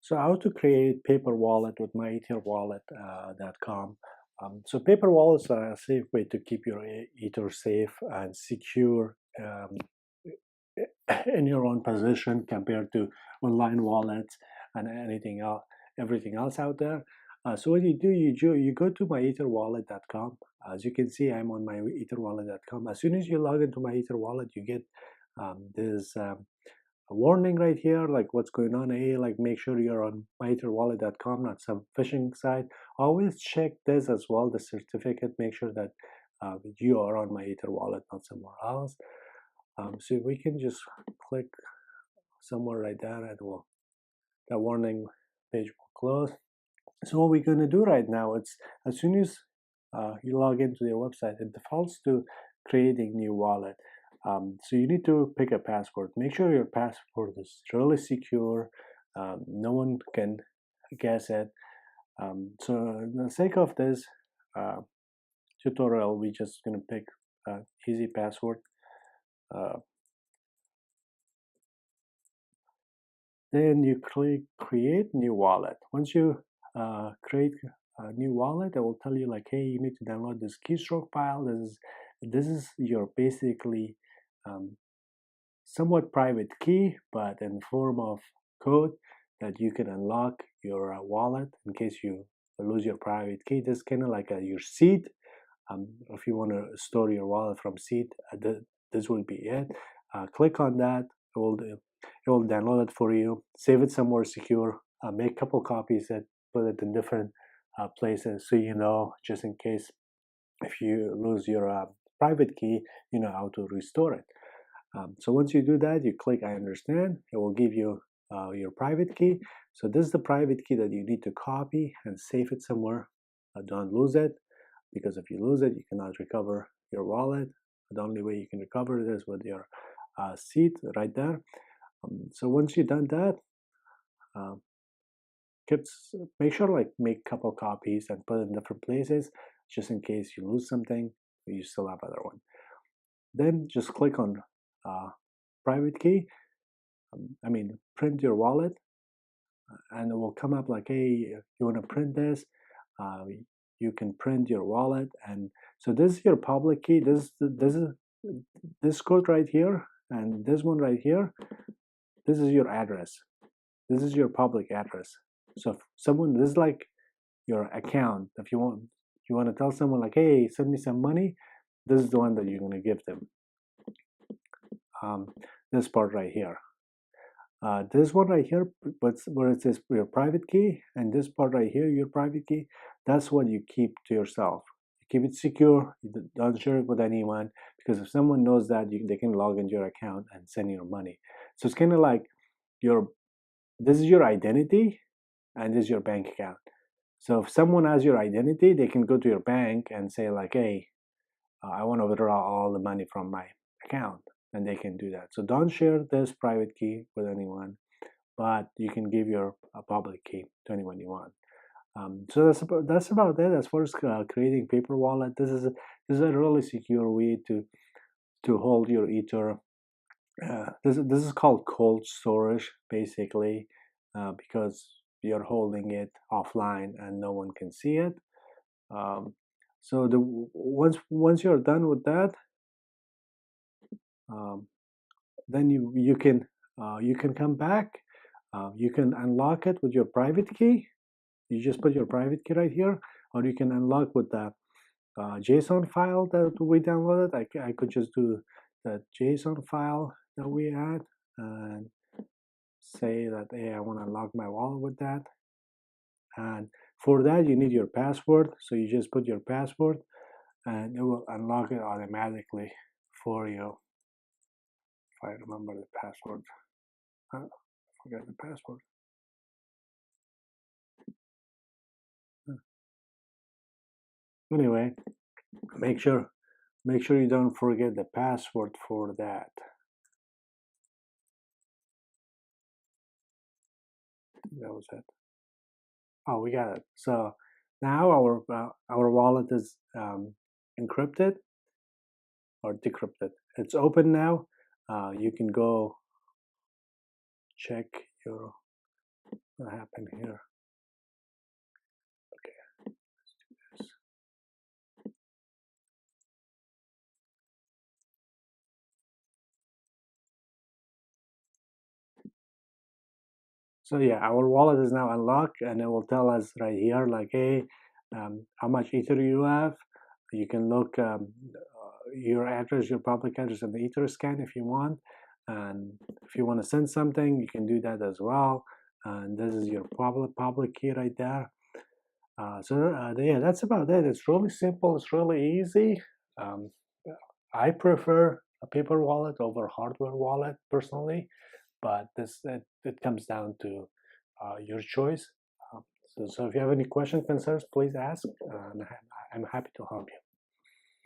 So how to create paper wallet with myetherwallet.com. So paper wallets are a safe way to keep your Ether safe and secure in your own position compared to online wallets and everything else out there. So what you do, you go to myetherwallet.com. As you can see, I'm on myetherwallet.com. As soon as you log into myetherwallet, you get this a warning right here, like what's going on. Like make sure you're on myetherwallet.com, not some phishing site. Always check this as well, the certificate. Make sure that you are on myetherwallet, not somewhere else. So we can just click somewhere right there, and that warning page will close. So what we're going to do right now, it's as soon as you log into their website, it defaults to creating new wallet. So you need to pick a password. Make sure your password is really secure. No one can guess it. So for the sake of this tutorial, we're just going to pick an easy password. Then you click create new wallet. Once you create a new wallet, it will tell you like, hey, you need to download this keystroke file. This is your basically somewhat private key, but in form of code that you can unlock your wallet in case you lose your private key. This is kind of like your seed. If you want to store your wallet from seed, this will be it. Click on that. It will download it for you. Save it somewhere secure. Make a couple copies and put it in different places, so you know, just in case if you lose your private key, you know how to restore it. So once you do that, you click I understand. It will give you your private key. So this is the private key that you need to copy and save it somewhere. Don't lose it, because if you lose it, you cannot recover your wallet. The only way you can recover it is with your seed right there. So once you've done that, make sure like make a couple copies and put it in different places, just in case you lose something, you still have other one. Then just click on private key. Print your wallet, and it will come up like, hey, if you want to print this, you can print your wallet. And so this is your public key. This is this code right here, and this one right here. This is your address. This is your public address. So if this is like your account. If you want to tell someone like, hey, send me some money, this is the one that you're going to give them. This part right here. This one right here, where it says your private key, and this part right here, your private key, that's what you keep to yourself. You keep it secure. You don't share it with anyone, because if someone knows that, they can log into your account and send you money. So it's kind of like this is your identity, and this is your bank account. So if someone has your identity, they can go to your bank and say like, hey, I want to withdraw all the money from my account, and they can do that. So don't share this private key with anyone, but you can give your public key to anyone you want. So that's about it as far as creating paper wallet. This is a really secure way to hold your Ether. This is called cold storage, basically, because you're holding it offline and no one can see it. So once you're done with that, then you can come back. You can unlock it with your private key. You just put your private key right here, or you can unlock with the JSON file that we downloaded. I could just do the JSON file that we had and say that, hey, I want to unlock my wallet with that. And for that, you need your password. So you just put your password, and it will unlock it automatically for you. If I remember the password, I forgot the password. Anyway, make sure you don't forget the password for that. That was it. Oh, we got it. So now our wallet is encrypted or decrypted. It's open now. You can go check your what happened here. Okay, let's do this. So yeah, our wallet is now unlocked, and it will tell us right here, like, hey, how much Ether you have. You can look your address, your public address in the Ether scan if you want. And if you want to send something, you can do that as well. And this is your public key right there. Yeah, that's about it. It's really simple. It's really easy. Um, I prefer a paper wallet over hardware wallet personally, but it comes down to your choice. So if you have any questions, concerns, please ask. And I'm happy to help you.